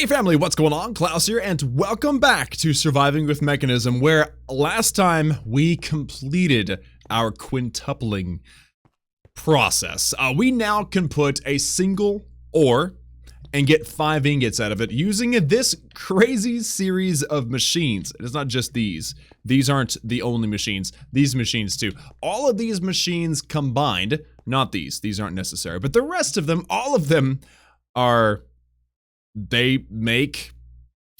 Hey family, what's going on? Klaus here, and welcome back to Surviving with Mekanism, where last time we completed our quintupling process. We now can put a single ore and get 5 ingots out of it using this crazy series of machines. It's not just these. These aren't the only machines. These machines too. All of these machines combined, not these. These aren't necessary. But the rest of them, all of them are... they make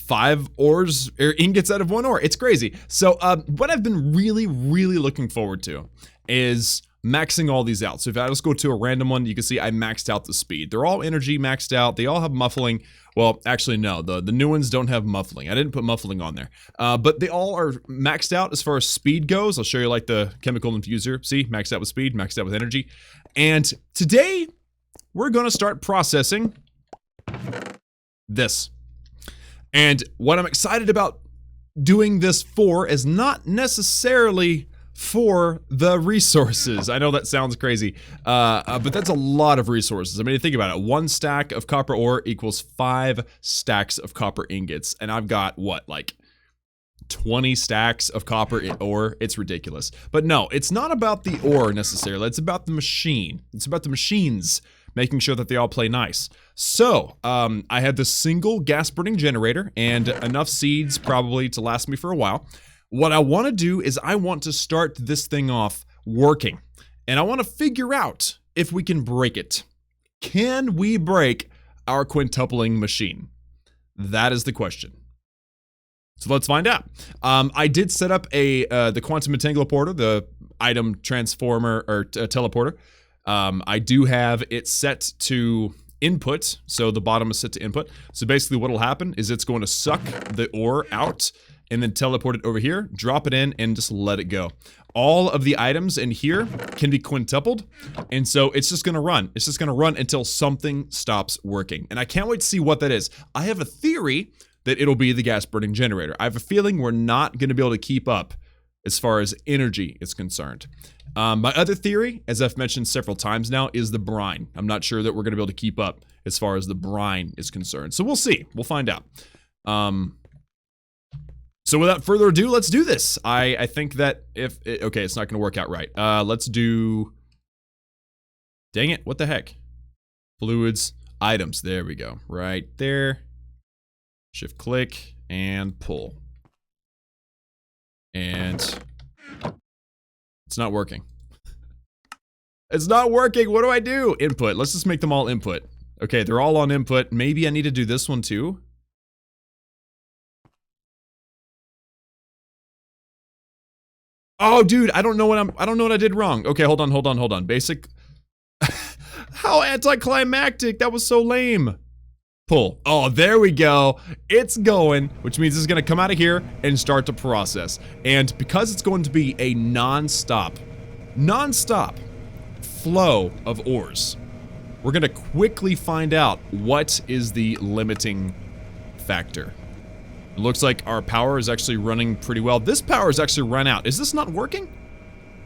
5 ores or ingots out of 1 ore. It's crazy. So what I've been really looking forward to is maxing all these out. So if I just go to a random one, you can see I maxed out the speed. They're all energy maxed out. They all have muffling. Well, actually no, the new ones don't have muffling. I didn't put muffling on there. But they all are maxed out as far as speed goes. I'll show you like the chemical infuser. See, maxed out with speed, maxed out with energy. And today we're gonna start processing this. And what I'm excited about doing this for is not necessarily for the resources. I know that sounds crazy, but that's a lot of resources. I mean, think about it. 1 stack of copper ore equals 5 stacks of copper ingots. And I've got, what, like 20 stacks of copper ore? It's ridiculous. But no, it's not about the ore necessarily. It's about the machine. It's about the machines, making sure that they all play nice. So, I had this single gas burning generator and enough seeds probably to last me for a while. What I want to do is I want to start this thing off working. And I want to figure out if we can break it. Can we break our quintupling machine? That is the question. So let's find out. I did set up the quantum entangler, the item transformer or teleporter. I do have it set to input, so the bottom is set to input. So basically what will happen is it's going to suck the ore out and then teleport it over here, drop it in, and just let it go. All of the items in here can be quintupled, and so it's just gonna run. It's just gonna run until something stops working. And I can't wait to see what that is. I have a theory that it'll be the gas burning generator. I have a feeling we're not gonna be able to keep up as far as energy is concerned. My other theory, as I've mentioned several times now, is the brine. I'm not sure that we're going to be able to keep up as far as the brine is concerned. So we'll see. We'll find out. So without further ado, let's do this. I think that okay, it's not going to work out right. Let's do... Dang it, what the heck? Fluids, items. There we go. Right there. Shift click and pull. And... it's not working. It's not working. What do I do? Input. Let's just make them all input. Okay, they're all on input. Maybe I need to do this one too. Oh, dude, I don't know what I did wrong. Okay, hold on. Basic. How anticlimactic. That was so lame. Pull. Oh, there we go. It's going, which means it's going to come out of here and start to process. And because it's going to be a non-stop flow of ores, we're going to quickly find out what is the limiting factor. It looks like our power is actually running pretty well. This power is actually run out. Is this not working?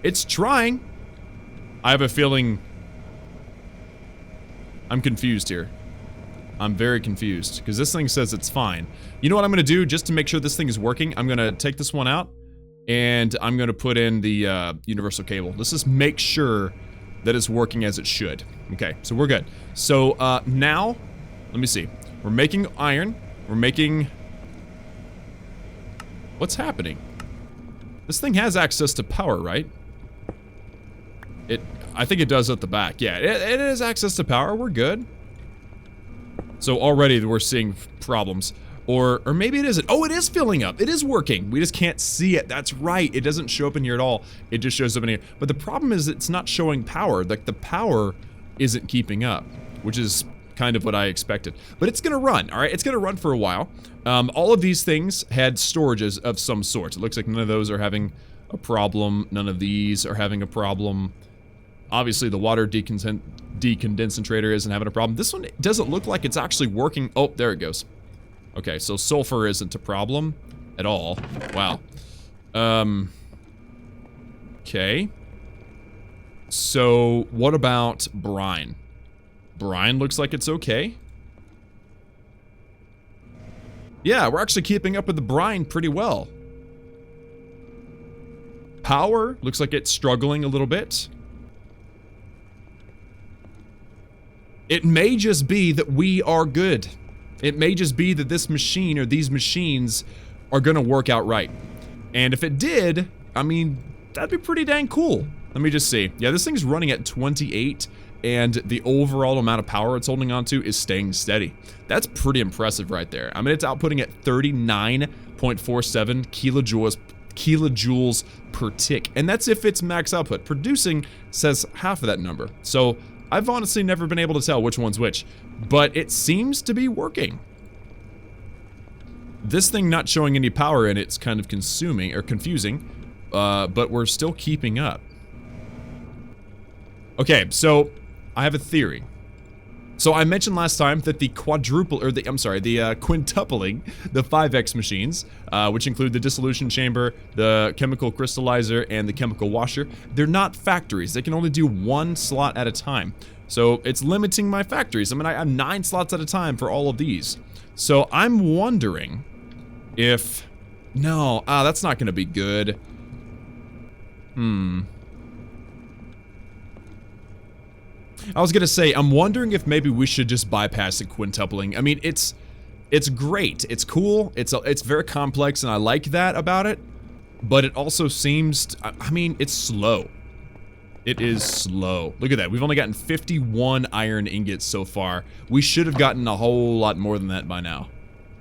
It's trying. I have a feeling I'm confused here. I'm very confused, because this thing says it's fine. You know what I'm going to do, just to make sure this thing is working? I'm going to take this one out, and I'm going to put in the universal cable. Let's just make sure that it's working as it should. Okay, so we're good. So, now, let me see. We're making iron. We're making... what's happening? This thing has access to power, right? I think it does at the back. Yeah, it has access to power. We're good. So already we're seeing problems. Or maybe it isn't. Oh, it is filling up. It is working. We just can't see it. That's right. It doesn't show up in here at all. It just shows up in here. But the problem is it's not showing power. Like, the power isn't keeping up, which is kind of what I expected. But it's gonna run, all right? It's gonna run for a while. All of these things had storages of some sort. It looks like none of those are having a problem. None of these are having a problem. Obviously, the water decondensator isn't having a problem. This one doesn't look like it's actually working. Oh, there it goes. Okay, so sulfur isn't a problem at all. Wow. Okay. So, what about brine? Brine looks like it's okay. Yeah, we're actually keeping up with the brine pretty well. Power looks like it's struggling a little bit. It may just be that we are good. It may just be that this machine or these machines are gonna work out right. And if it did, I mean, that'd be pretty dang cool. Let me just see. Yeah, this thing's running at 28, and the overall amount of power it's holding on to is staying steady. That's pretty impressive right there. I mean, it's outputting at 39.47 kilojoules per tick, and that's if it's max output. Producing says half of that number. So I've honestly never been able to tell which one's which, but it seems to be working. This thing not showing any power in it's kind of confusing, but we're still keeping up. Okay, so I have a theory. So I mentioned last time that the quintupling, the 5X machines, which include the dissolution chamber, the chemical crystallizer, and the chemical washer, they're not factories. They can only do one slot at a time. So it's limiting my factories. I mean, I have 9 slots at a time for all of these. So I'm wondering if... No, that's not going to be good. I was gonna say, I'm wondering if maybe we should just bypass the quintupling. I mean, it's great, it's cool, it's very complex, and I like that about it. But it also seems, I mean, it's slow. It is slow. Look at that. We've only gotten 51 iron ingots so far. We should have gotten a whole lot more than that by now.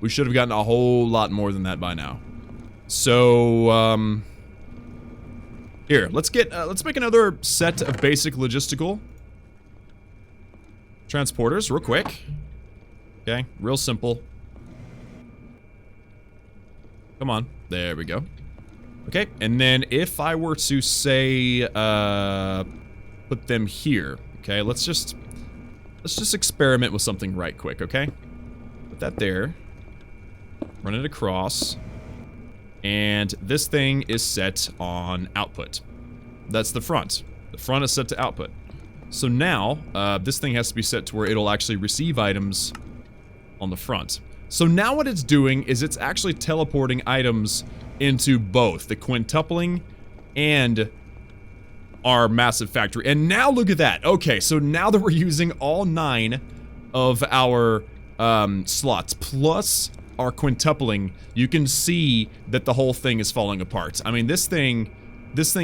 We should have gotten a whole lot more than that by now. So, here, let's make another set of basic logistical transporters real quick. Okay, real simple. Come on, there we go. Okay, and then if I were to say, put them here. Okay, let's just experiment with something right quick, okay? Put that there. Run it across. And this thing is set on output. That's the front. The front is set to output. So now, this thing has to be set to where it'll actually receive items on the front. So now what it's doing is it's actually teleporting items into both the quintupling and our massive factory. And now look at that. Okay, so now that we're using all 9 of our slots plus our quintupling, you can see that the whole thing is falling apart. I mean, this thing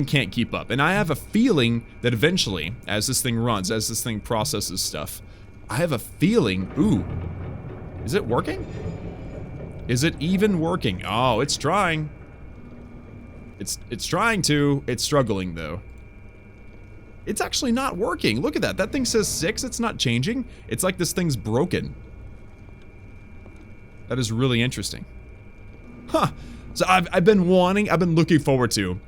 can't keep up. And I have a feeling that eventually, as this thing runs, as this thing processes stuff, I have a feeling, ooh, is it working? Is it even working? Oh, it's trying. It's trying to. It's struggling, though. It's actually not working. Look at that. That thing says 6. It's not changing. It's like this thing's broken. That is really interesting. Huh. So I've been looking forward to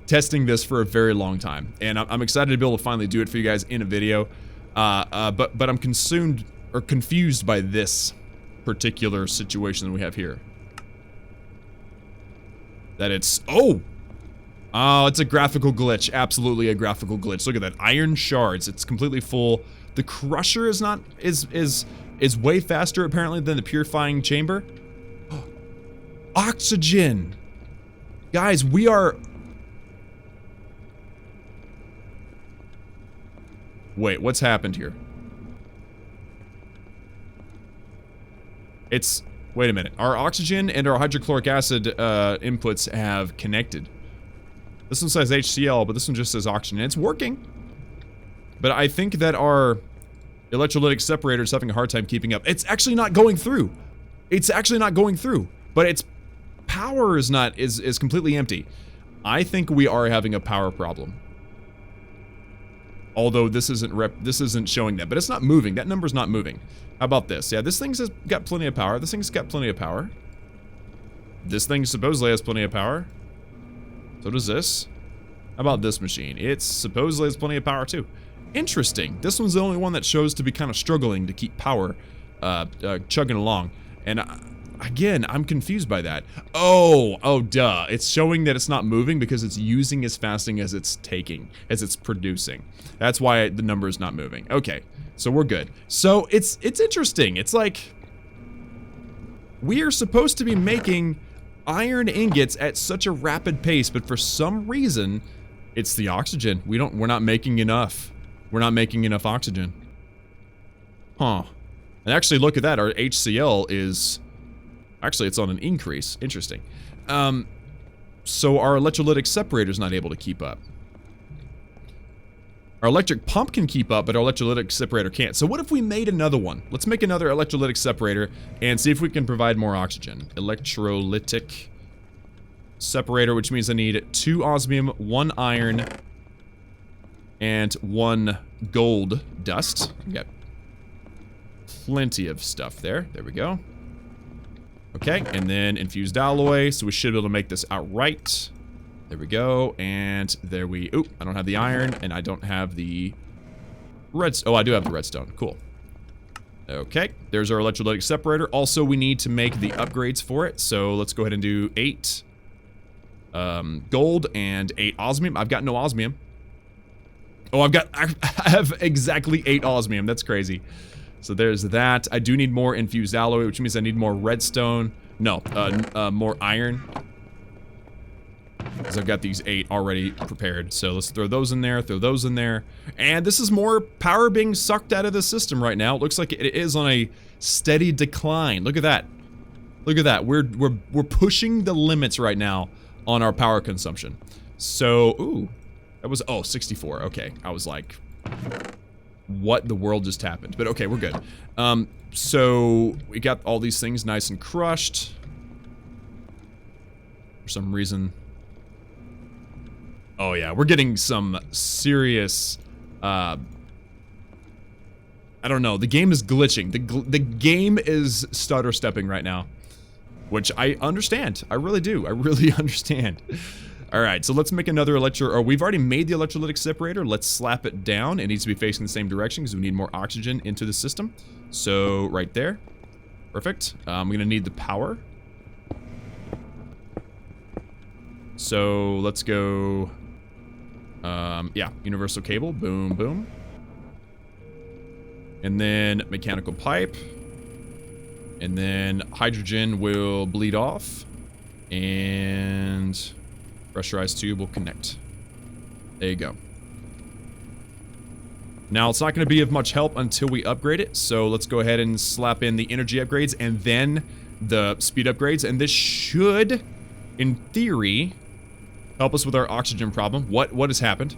testing this for a very long time, and I'm excited to be able to finally do it for you guys in a video. But I'm confused by this particular situation that we have here. That it's it's a graphical glitch. Absolutely a graphical glitch. Look at that. Iron shards. It's completely full. The crusher is way faster apparently than the purifying chamber. Oxygen. Guys, we are... Wait, what's happened here? Wait a minute. Our oxygen and our hydrochloric acid inputs have connected. This one says HCl, but this one just says oxygen. It's working. But I think that our electrolytic separator is having a hard time keeping up. It's actually not going through. It's actually not going through. But its power is completely empty. I think we are having a power problem. Although this isn't showing that, but it's not moving. That number's not moving. How about this? Yeah, this thing's got plenty of power. This thing's got plenty of power. This thing supposedly has plenty of power. So does this. How about this machine? It supposedly has plenty of power too. Interesting. This one's the only one that shows to be kind of struggling to keep power chugging along. And again, I'm confused by that. Oh, duh. It's showing that it's not moving because it's using as fast as it's taking, as it's producing. That's why the number is not moving. Okay, so we're good. So it's interesting. It's like, We are supposed to be making iron ingots at such a rapid pace, but for some reason, it's the oxygen. We're not making enough. We're not making enough oxygen. Huh. And actually, look at that. Our HCl is... Actually, it's on an increase. Interesting. So our electrolytic separator's not able to keep up. Our electric pump can keep up, but our electrolytic separator can't. So what if we made another one? Let's make another electrolytic separator and see if we can provide more oxygen. Electrolytic separator, which means I need 2 osmium, 1 iron, and 1 gold dust. We got plenty of stuff there. There we go. Okay, and then infused alloy, so we should be able to make this outright. There we go, and there we... Oop, I don't have the iron, and I don't have the redstone. Oh, I do have the redstone. Cool. Okay, there's our electrolytic separator. Also, we need to make the upgrades for it, so let's go ahead and do 8 gold and 8 osmium. I've got no osmium. Oh, I have exactly 8 osmium. That's crazy. So there's that. I do need more infused alloy, which means I need more redstone. No, more iron. Because I've got these 8 already prepared. So let's throw those in there, throw those in there. And this is more power being sucked out of the system right now. It looks like it is on a steady decline. Look at that. Look at that. We're pushing the limits right now on our power consumption. So, ooh. That was, oh, 64. Okay. I was like, what the world just happened? But okay, we're good. So we got all these things nice and crushed. For some reason. Oh yeah, we're getting some serious, I don't know, the game is glitching. The game is stutter stepping right now. Which I understand. I really do. I really understand. Alright, so let's make another we've already made the electrolytic separator. Let's slap it down. It needs to be facing the same direction because we need more oxygen into the system. So, right there. Perfect. I'm gonna need the power. So, let's go... yeah, universal cable. Boom, boom. And then mechanical pipe. And then hydrogen will bleed off. And... pressurized tube will connect. There you go. Now, it's not going to be of much help until we upgrade it, so let's go ahead and slap in the energy upgrades and then the speed upgrades, and this should, in theory, help us with our oxygen problem. What has happened?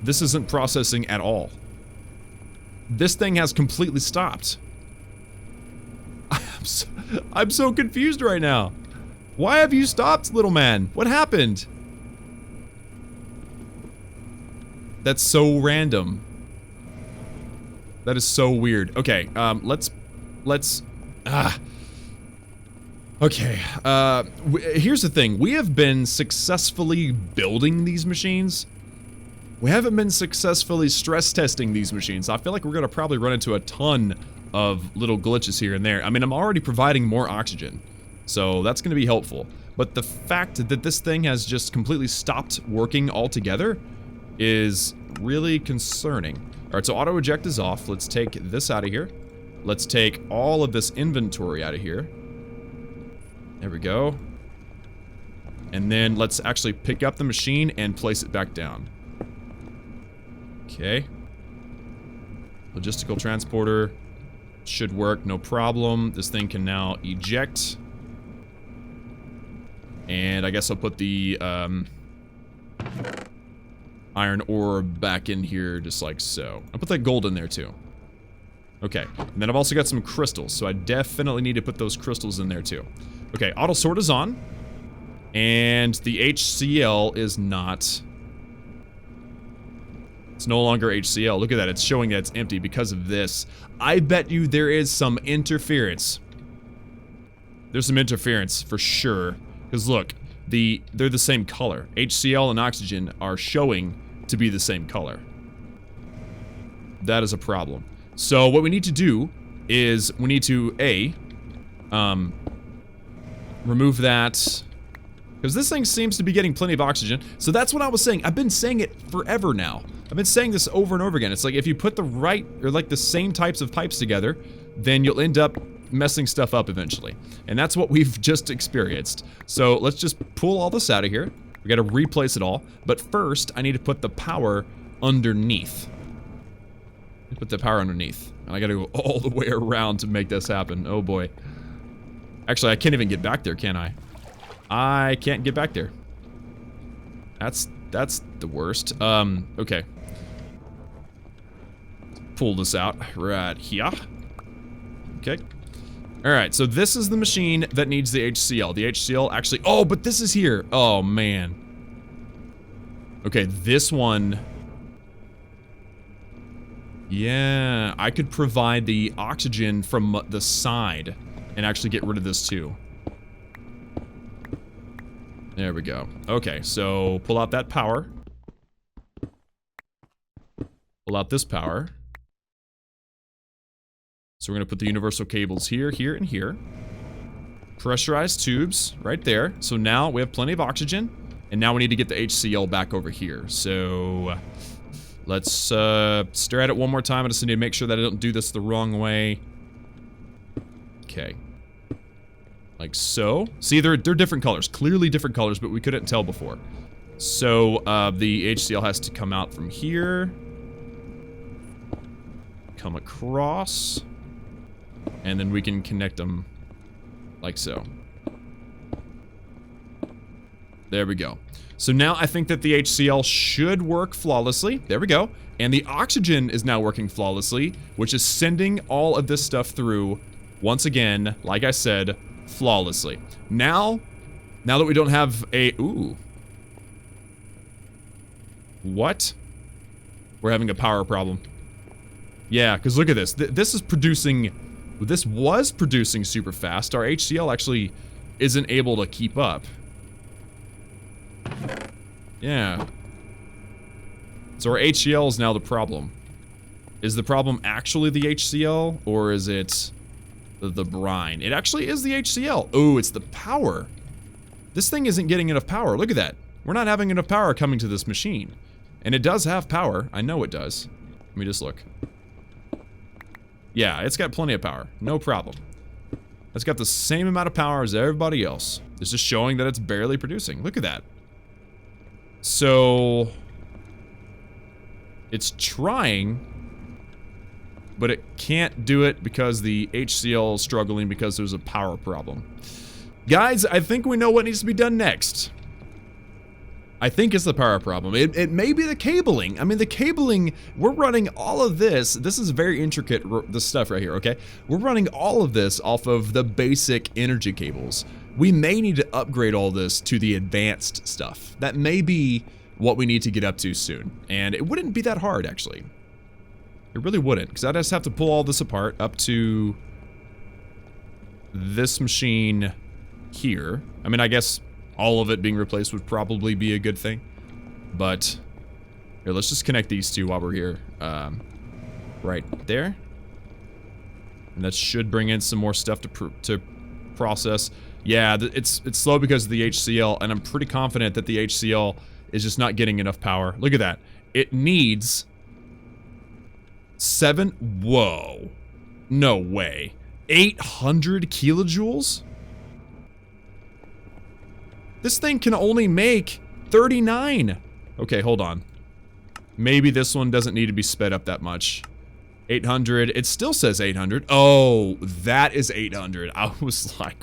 This isn't processing at all. This thing has completely stopped. I'm so confused right now. Why have you stopped, little man? What happened? That's so random. That is so weird. Okay, let's okay, here's the thing. We have been successfully building these machines. We haven't been successfully stress testing these machines. I feel like we're gonna probably run into a ton of little glitches here and there. I mean, I'm already providing more oxygen, so that's gonna be helpful. But the fact that this thing has just completely stopped working altogether is really concerning. Alright, so auto eject is off. Let's take this out of here. Let's take all of this inventory out of here. There we go. And then let's actually pick up the machine and place it back down. Okay. Logistical transporter should work, no problem. This thing can now eject. And I guess I'll put the iron ore back in here just like so. I'll put that gold in there too. Okay, and then I've also got some crystals, so I definitely need to put those crystals in there too. Okay, auto sort is on. And the HCl is not... It's no longer HCl. Look at that, it's showing that it's empty because of this. I bet you there is some interference. There's some interference for sure. Because look, they're the same color. HCl and oxygen are showing to be the same color. That is a problem. So what we need to do is we need to remove that, because this thing seems to be getting plenty of oxygen. So that's what I was saying. I've been saying it forever now. I've been saying this over and over again. It's like if you put the right, or like the same types of pipes together, then you'll end up messing stuff up eventually. And that's what we've just experienced. So let's just pull all this out of here. We gotta replace it all. But first, I need to put the power underneath. Put the power underneath. And I gotta go all the way around to make this happen. Oh boy. Actually, I can't even get back there, can I? I can't get back there. That's the worst. Okay. Pull this out right here. Okay. Alright, so this is the machine that needs the HCl. The HCl actually... Oh, but this is here. Oh, man. Okay, this one... Yeah, I could provide the oxygen from the side and actually get rid of this too. There we go. Okay, so pull out that power. Pull out this power. So we're going to put the universal cables here, here, and here. Pressurized tubes right there. So now we have plenty of oxygen. And now we need to get the HCl back over here. So let's stare at it one more time. I just need to make sure that I don't do this the wrong way. Okay. Like so. See, they're different colors. Clearly different colors, but we couldn't tell before. So the HCl has to come out from here. Come across. And then we can connect them like so. There we go. So now I think that the HCl should work flawlessly. There we go. And the oxygen is now working flawlessly, which is sending all of this stuff through, once again, like I said, flawlessly. Now that we don't have a... Ooh. What? We're having a power problem. Yeah, because look at this. This is producing... This was producing super fast. Our HCl actually isn't able to keep up. Yeah. So our HCl is now the problem. Is the problem actually the HCl, or is it the brine? It actually is the HCl. Oh, it's the power. This thing isn't getting enough power. Look at that. We're not having enough power coming to this machine. And it does have power. I know it does. Let me just look. Yeah, it's got plenty of power. No problem. It's got the same amount of power as everybody else. It's just showing that it's barely producing. Look at that. So... It's trying, but it can't do it because the HCl is struggling because there's a power problem. Guys, I think we know what needs to be done next. I think it's the power problem. It may be the cabling. I mean, the cabling, we're running all of this. This is very intricate, this stuff right here, okay? We're running all of this off of the basic energy cables. We may need to upgrade all this to the advanced stuff. That may be what we need to get up to soon. And it wouldn't be that hard, actually. It really wouldn't, because I just have to pull all this apart up to this machine here. I mean, I guess all of it being replaced would probably be a good thing. But here, let's just connect these two while we're here. Right there. And that should bring in some more stuff to process. Yeah, it's slow because of the HCl, and I'm pretty confident that the HCl is just not getting enough power. Look at that. It needs 7... Whoa. No way. 800 kilojoules? This thing can only make 39. Okay, hold on. Maybe this one doesn't need to be sped up that much. 800. It still says 800. Oh, that is 800. I was like,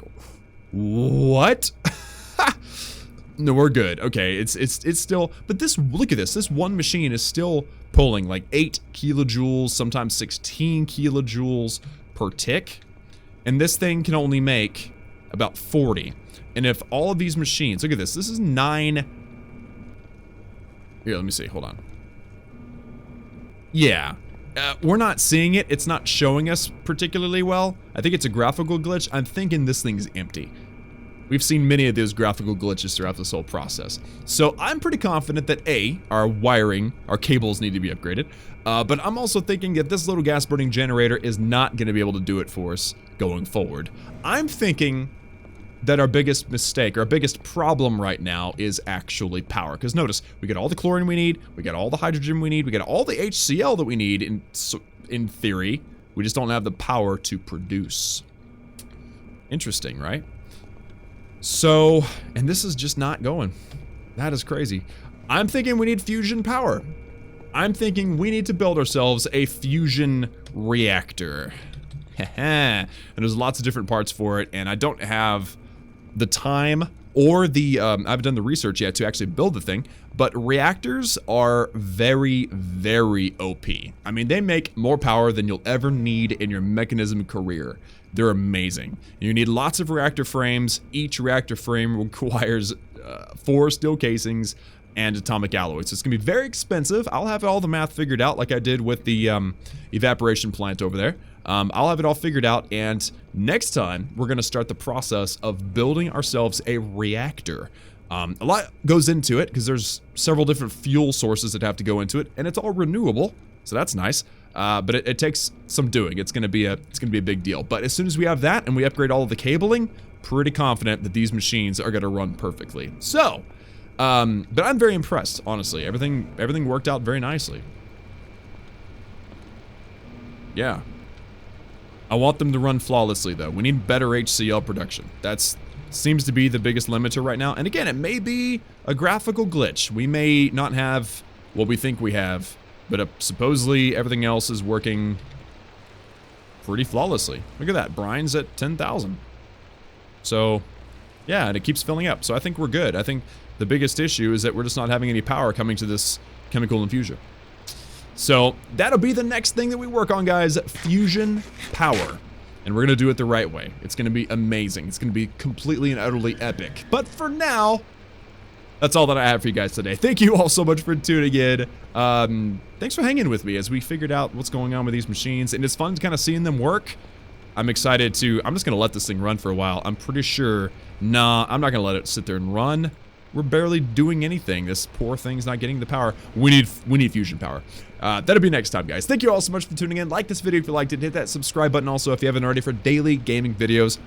what? No, we're good. Okay, it's still, but this, look at this. This one machine is still pulling like 8 kilojoules, sometimes 16 kilojoules per tick. And this thing can only make about 40. And if all of these machines, look at this. This is 9. Here, let me see. Hold on. Yeah. We're not seeing it. It's not showing us particularly well. I think it's a graphical glitch. I'm thinking this thing's empty. We've seen many of those graphical glitches throughout this whole process. So I'm pretty confident that A, our wiring, our cables need to be upgraded. But I'm also thinking that this little gas burning generator is not going to be able to do it for us going forward. I'm thinking that our biggest mistake, our biggest problem right now is actually power. Because notice, we get all the chlorine we need, we got all the hydrogen we need, we got all the HCl that we need in theory. We just don't have the power to produce. Interesting, right? So, and this is just not going. That is crazy. I'm thinking we need fusion power. I'm thinking we need to build ourselves a fusion reactor. And there's lots of different parts for it, and I don't have the time or the, I haven't done the research yet to actually build the thing, but reactors are very, very OP. I mean, they make more power than you'll ever need in your Mekanism career. They're amazing. You need lots of reactor frames. Each reactor frame requires 4 steel casings and atomic alloys. So it's gonna be very expensive. I'll have all the math figured out like I did with the evaporation plant over there. I'll have it all figured out, and next time we're gonna start the process of building ourselves a reactor. A lot goes into it because there's several different fuel sources that have to go into it, and it's all renewable, so that's nice. But it takes some doing. It's gonna be a big deal. But as soon as we have that and we upgrade all of the cabling, pretty confident that these machines are gonna run perfectly. So, but I'm very impressed, honestly. Everything worked out very nicely. Yeah. I want them to run flawlessly, though. We need better HCl production. That's seems to be the biggest limiter right now. And again, it may be a graphical glitch. We may not have what we think we have, but supposedly everything else is working pretty flawlessly. Look at that. Brine's at 10,000. So, yeah, and it keeps filling up. So I think we're good. I think the biggest issue is that we're just not having any power coming to this chemical infusion. So that'll be the next thing that we work on, guys. Fusion power. And we're going to do it the right way. It's going to be amazing. It's going to be completely and utterly epic. But for now, that's all that I have for you guys today. Thank you all so much for tuning in. Thanks for hanging with me as we figured out what's going on with these machines. And it's fun kind of seeing them work. I'm excited to... I'm just going to let this thing run for a while. I'm pretty sure... Nah, I'm not going to let it sit there and run. We're barely doing anything. This poor thing's not getting the power. We need fusion power. That'll be next time, guys. Thank you all so much for tuning in. Like this video if you liked it. Hit that subscribe button also if you haven't already for daily gaming videos.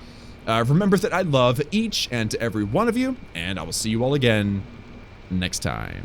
Remember that I love each and every one of you, and I will see you all again next time.